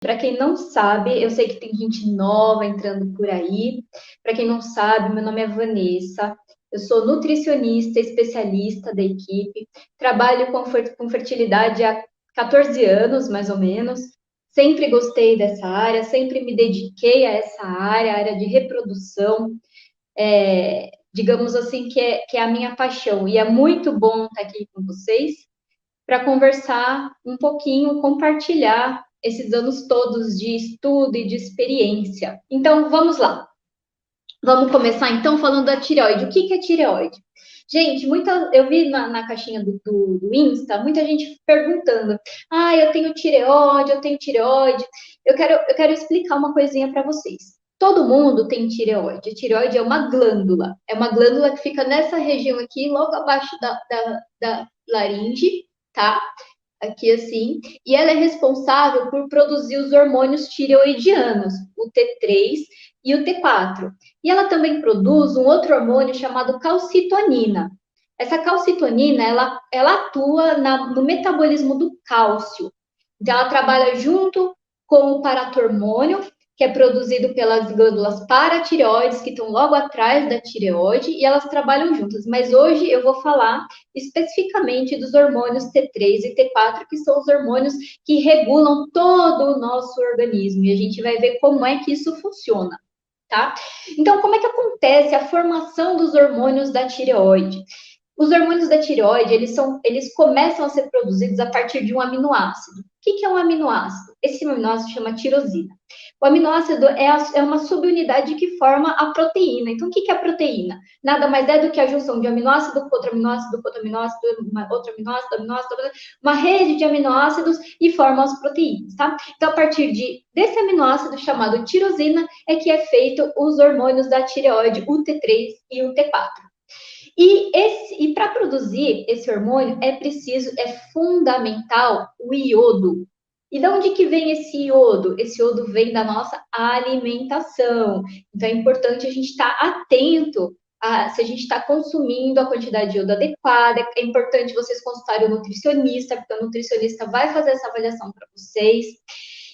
Para quem não sabe, eu sei que tem gente nova entrando por aí. Para quem não sabe, meu nome é Vanessa. Eu sou nutricionista, especialista da equipe. Trabalho com fertilidade há 14 anos, mais ou menos. Sempre gostei dessa área, sempre me dediquei a essa área, a área de reprodução. Digamos assim, que é a minha paixão. E é muito bom estar aqui com vocês para conversar um pouquinho, compartilhar esses anos todos de estudo e de experiência. Então, vamos lá. Vamos começar, então, falando da tireoide. O que é tireoide? Gente, eu vi na caixinha do Insta, muita gente perguntando, eu tenho tireoide, eu tenho tireoide. Eu quero explicar uma coisinha para vocês. Todo mundo tem tireoide. A tireoide é uma glândula que fica nessa região aqui, logo abaixo da laringe, tá? Aqui assim, e ela é responsável por produzir os hormônios tireoidianos, o T3 e o T4. E ela também produz um outro hormônio chamado calcitonina. Essa calcitonina, ela atua no metabolismo do cálcio. Então, ela trabalha junto com o paratormônio, que é produzido pelas glândulas paratireoides, que estão logo atrás da tireoide, e elas trabalham juntas. Mas hoje eu vou falar especificamente dos hormônios T3 e T4, que são os hormônios que regulam todo o nosso organismo. E a gente vai ver como é que isso funciona, tá? Então, como é que acontece a formação dos hormônios da tireoide? Os hormônios da tireoide, eles começam a ser produzidos a partir de um aminoácido. O que é um aminoácido? Esse aminoácido chama tirosina. O aminoácido é uma subunidade que forma a proteína. Então, o que é a proteína? Nada mais é do que a junção de aminoácido com outro aminoácido, com outro aminoácido, outro aminoácido, uma rede de aminoácidos e formam as proteínas, tá? Então, a partir desse aminoácido chamado tirosina é que é feito os hormônios da tireoide, o T3 e o T4. E para produzir esse hormônio é fundamental o iodo. E de onde que vem esse iodo? Esse iodo vem da nossa alimentação. Então é importante a gente estar atento se a gente está consumindo a quantidade de iodo adequada. É importante vocês consultarem o nutricionista, porque o nutricionista vai fazer essa avaliação para vocês.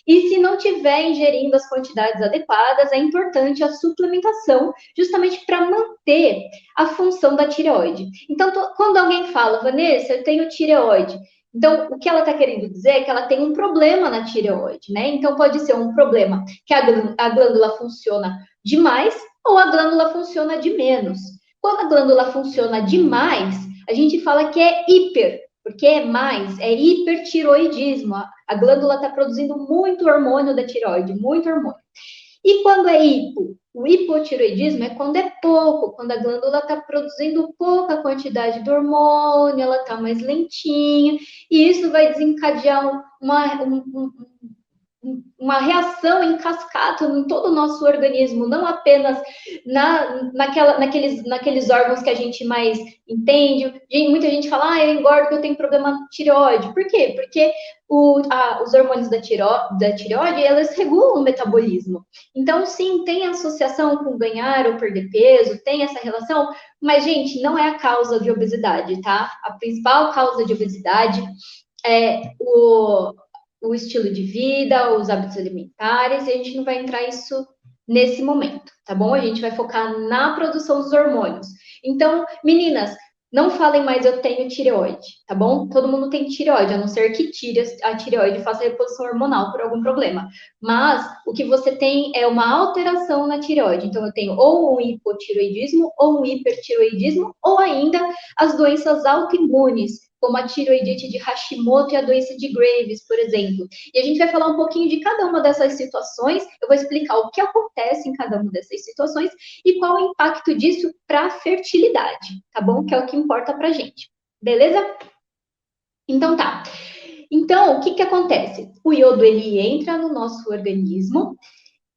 E se não tiver ingerindo as quantidades adequadas, é importante a suplementação, justamente para manter a função da tireoide. Então, quando alguém fala, Vanessa, eu tenho tireoide, então, o que ela está querendo dizer é que ela tem um problema na tireoide, né? Então, pode ser um problema que a glândula funciona demais ou a glândula funciona de menos. Quando a glândula funciona demais, a gente fala que é hiper, porque é hipertiroidismo. A glândula está produzindo muito hormônio da tireoide, muito hormônio. E quando é hipo? O hipotiroidismo é quando é pouco, quando a glândula está produzindo pouca quantidade do hormônio, ela está mais lentinha, e isso vai desencadear uma reação em cascata em todo o nosso organismo, não apenas naqueles órgãos que a gente mais entende. Muita gente fala, eu engordo porque eu tenho problema tireoide. Por quê? Porque os hormônios da tireoide, elas regulam o metabolismo. Então, sim, tem associação com ganhar ou perder peso, tem essa relação, mas, gente, não é a causa de obesidade, tá? A principal causa de obesidade é o estilo de vida, os hábitos alimentares, e a gente não vai entrar isso nesse momento, tá bom? A gente vai focar na produção dos hormônios. Então, meninas, não falem mais eu tenho tireoide, tá bom? Todo mundo tem tireoide, a não ser que tire a tireoide e faça a reposição hormonal por algum problema. Mas o que você tem é uma alteração na tireoide. Então, eu tenho ou um hipotireoidismo, ou um hipertireoidismo, ou ainda as doenças autoimunes, como a tireoidite de Hashimoto e a doença de Graves, por exemplo. E a gente vai falar um pouquinho de cada uma dessas situações, eu vou explicar o que acontece em cada uma dessas situações e qual o impacto disso para a fertilidade, tá bom? Que é o que importa para a gente, beleza? Então tá. Então, o que acontece? O iodo, ele entra no nosso organismo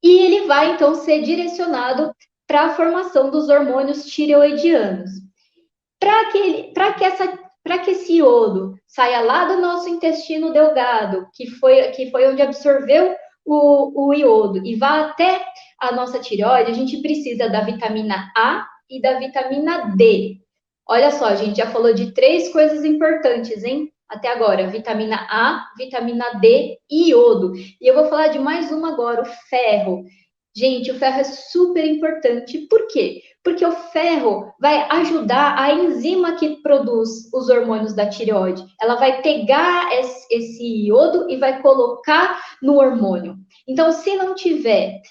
e ele vai, então, ser direcionado para a formação dos hormônios tireoidianos. Para que esse iodo saia lá do nosso intestino delgado, que foi onde absorveu o iodo, e vá até a nossa tireoide, a gente precisa da vitamina A e da vitamina D. Olha só, a gente já falou de 3 coisas importantes, hein? até agora? Vitamina A, vitamina D e iodo. E eu vou falar de mais uma agora, o ferro. Gente, o ferro é super importante. Por quê? Porque o ferro vai ajudar a enzima que produz os hormônios da tireoide. Ela vai pegar esse iodo e vai colocar no hormônio. Então, se não tiver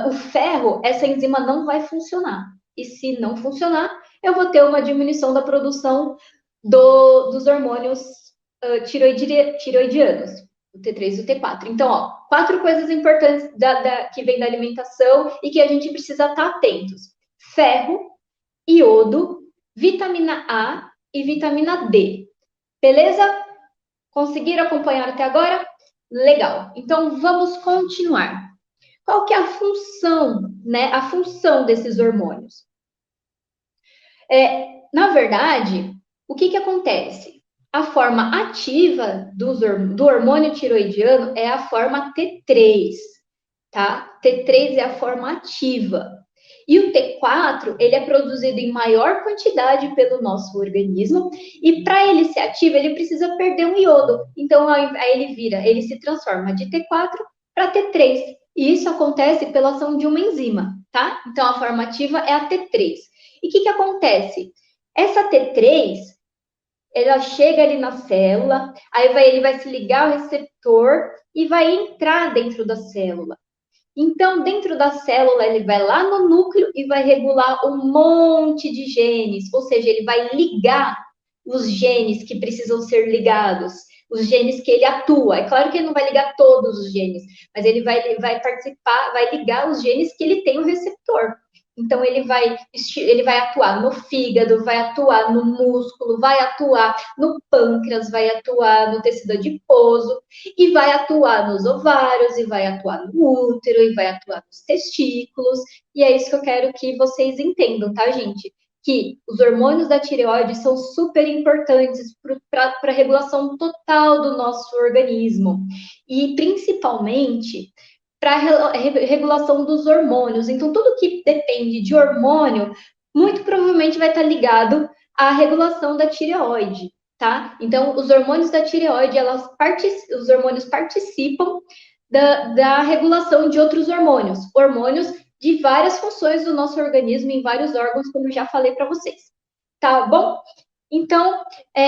o ferro, essa enzima não vai funcionar. E se não funcionar, eu vou ter uma diminuição da produção dos hormônios tiroidianos, o T3 e o T4. Então, ó, 4 coisas importantes que vem da alimentação e que a gente precisa estar atentos: ferro, iodo, vitamina A e vitamina D. Beleza? Conseguiram acompanhar até agora? Legal. Então, vamos continuar. Qual que é a função, né? A função desses hormônios? Na verdade, o que acontece? A forma ativa do hormônio tiroidiano é a forma T3, tá? T3 é a forma ativa. E o T4, ele é produzido em maior quantidade pelo nosso organismo, e para ele ser ativo, ele precisa perder um iodo. Então, aí ele se transforma de T4 para T3. E isso acontece pela ação de uma enzima, tá? Então, a forma ativa é a T3. E o que acontece? Essa T3, ela chega ali na célula, aí ele vai se ligar ao receptor e vai entrar dentro da célula. Então, dentro da célula, ele vai lá no núcleo e vai regular um monte de genes, ou seja, ele vai ligar os genes que precisam ser ligados, os genes que ele atua. É claro que ele não vai ligar todos os genes, mas ele vai participar, vai ligar os genes que ele tem o receptor. Então, ele vai atuar no fígado, vai atuar no músculo, vai atuar no pâncreas, vai atuar no tecido adiposo, e vai atuar nos ovários, e vai atuar no útero, e vai atuar nos testículos. E é isso que eu quero que vocês entendam, tá, gente? Que os hormônios da tireoide são super importantes para a regulação total do nosso organismo. E, principalmente, para a regulação dos hormônios. Então, tudo que depende de hormônio, muito provavelmente vai estar ligado à regulação da tireoide, tá? Então, os hormônios da tireoide, os hormônios participam da regulação de outros hormônios de várias funções do nosso organismo em vários órgãos, como eu já falei para vocês. Tá bom? Então,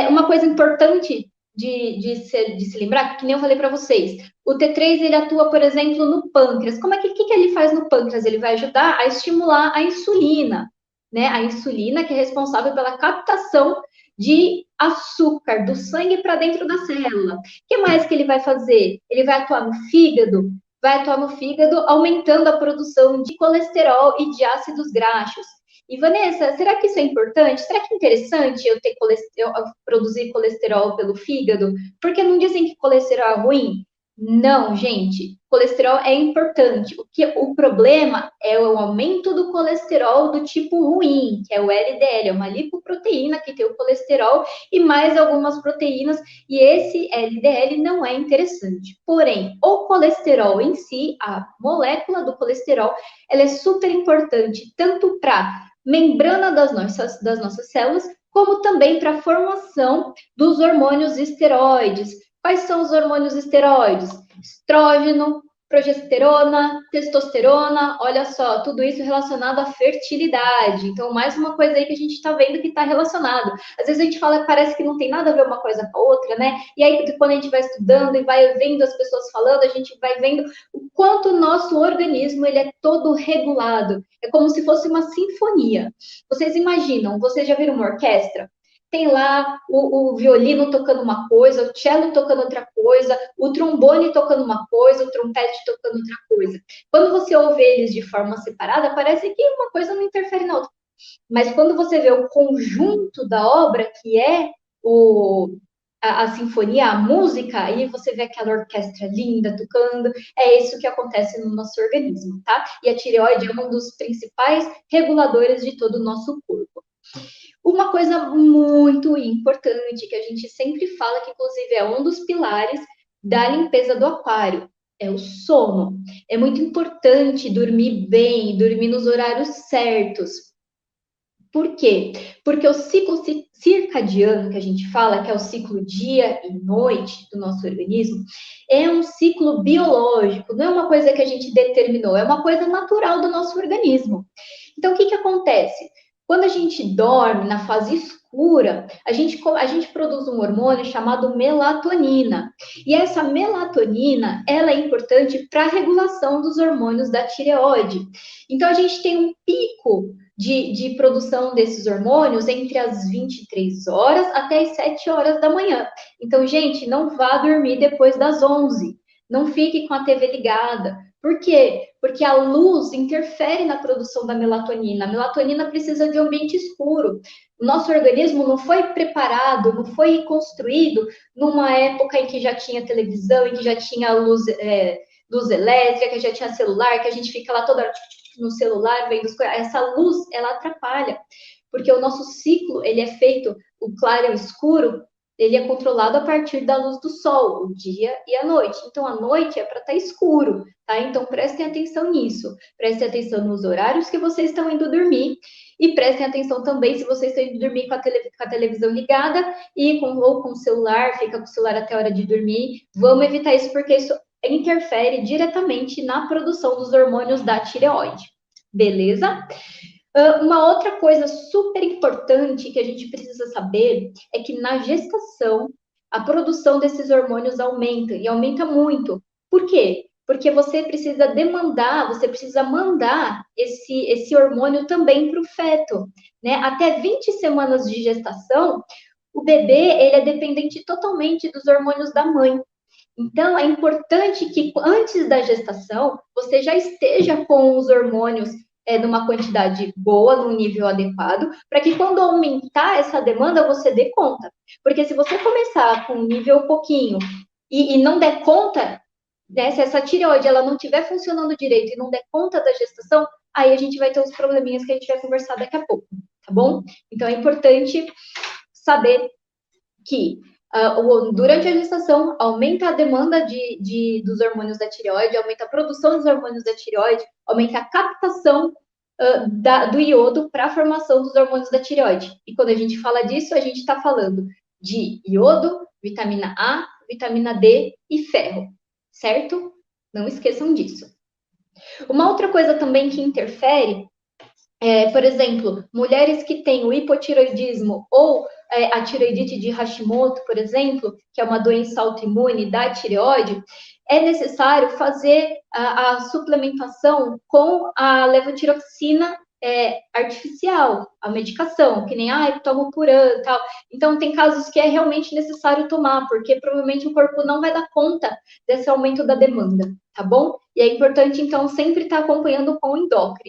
uma coisa importante de se lembrar, que nem eu falei para vocês, o T3 ele atua, por exemplo, no pâncreas. Como é que ele faz no pâncreas? Ele vai ajudar a estimular a insulina, né? A insulina que é responsável pela captação de açúcar do sangue para dentro da célula. O que mais que ele vai fazer? Ele vai atuar no fígado, aumentando a produção de colesterol e de ácidos graxos. E, Vanessa, será que isso é importante? Será que é interessante eu produzir colesterol pelo fígado? Porque não dizem que colesterol é ruim? Não, gente. Colesterol é importante. O problema é o aumento do colesterol do tipo ruim, que é o LDL, é uma lipoproteína que tem o colesterol e mais algumas proteínas, e esse LDL não é interessante. Porém, o colesterol em si, a molécula do colesterol, ela é super importante, tanto para membrana das nossas células, como também para a formação dos hormônios esteroides. Quais são os hormônios esteroides? Estrógeno, progesterona, testosterona, olha só, tudo isso relacionado à fertilidade. Então, mais uma coisa aí que a gente está vendo que está relacionado. Às vezes a gente fala, parece que não tem nada a ver uma coisa com a outra, né? E aí, quando a gente vai estudando e vai vendo as pessoas falando, a gente vai vendo o quanto o nosso organismo ele é todo regulado. É como se fosse uma sinfonia. Vocês imaginam, vocês já viram uma orquestra? Tem lá o violino tocando uma coisa, o cello tocando outra coisa, o trombone tocando uma coisa, o trompete tocando outra coisa. Quando você ouve eles de forma separada, parece que uma coisa não interfere na outra. Mas quando você vê o conjunto da obra, que é a sinfonia, a música, aí você vê aquela orquestra linda tocando, é isso que acontece no nosso organismo, tá? E a tireoide é um dos principais reguladores de todo o nosso corpo. Uma coisa muito importante que a gente sempre fala, que inclusive é um dos pilares da limpeza do aquário, é o sono. É muito importante dormir bem, dormir nos horários certos. Por quê? Porque o ciclo circadiano que a gente fala, que é o ciclo dia e noite do nosso organismo, é um ciclo biológico, não é uma coisa que a gente determinou, é uma coisa natural do nosso organismo. Então, o que acontece? Quando a gente dorme na fase escura, a gente produz um hormônio chamado melatonina. E essa melatonina, ela é importante para a regulação dos hormônios da tireoide. Então, a gente tem um pico de produção desses hormônios entre as 23 horas até as 7 horas da manhã. Então, gente, não vá dormir depois das 11. Não fique com a TV ligada. Por quê? Porque a luz interfere na produção da melatonina. A melatonina precisa de um ambiente escuro. O nosso organismo não foi preparado, não foi construído numa época em que já tinha televisão, em que já tinha luz elétrica, que já tinha celular, que a gente fica lá toda hora no celular vendo as coisas. Essa luz, ela atrapalha, porque o nosso ciclo, ele é feito, o claro e o escuro, ele é controlado a partir da luz do sol, o dia e a noite. Então, a noite é para estar escuro, tá? Então, prestem atenção nisso. Prestem atenção nos horários que vocês estão indo dormir e prestem atenção também se vocês estão indo dormir com a televisão ligada ou com o celular, fica com o celular até a hora de dormir. Vamos evitar isso, porque isso interfere diretamente na produção dos hormônios da tireoide. Beleza? Uma outra coisa super importante que a gente precisa saber é que na gestação a produção desses hormônios aumenta e aumenta muito. Por quê? Porque você precisa você precisa mandar esse hormônio também para o feto, né? Até 20 semanas de gestação, o bebê ele é dependente totalmente dos hormônios da mãe. Então, é importante que antes da gestação você já esteja com os hormônios numa quantidade boa, num nível adequado, para que quando aumentar essa demanda, você dê conta. Porque se você começar com um nível pouquinho e não der conta, né, se essa tireoide ela não estiver funcionando direito e não der conta da gestação, aí a gente vai ter os probleminhas que a gente vai conversar daqui a pouco, tá bom? Então, é importante saber que durante a gestação aumenta a demanda dos hormônios da tireoide, aumenta a produção dos hormônios da tireoide, aumenta a captação do iodo para a formação dos hormônios da tireoide. E quando a gente fala disso, a gente está falando de iodo, vitamina A, vitamina D e ferro, certo? Não esqueçam disso. Uma outra coisa também que interfere por exemplo, mulheres que têm o hipotiroidismo ou a tiroidite de Hashimoto, por exemplo, que é uma doença autoimune da tireoide, é necessário fazer a suplementação com a levotiroxina artificial, a medicação, que nem, eu tomo Puran e tal. Então, tem casos que é realmente necessário tomar, porque provavelmente o corpo não vai dar conta desse aumento da demanda, tá bom? E é importante, então, sempre estar acompanhando com o endócrino.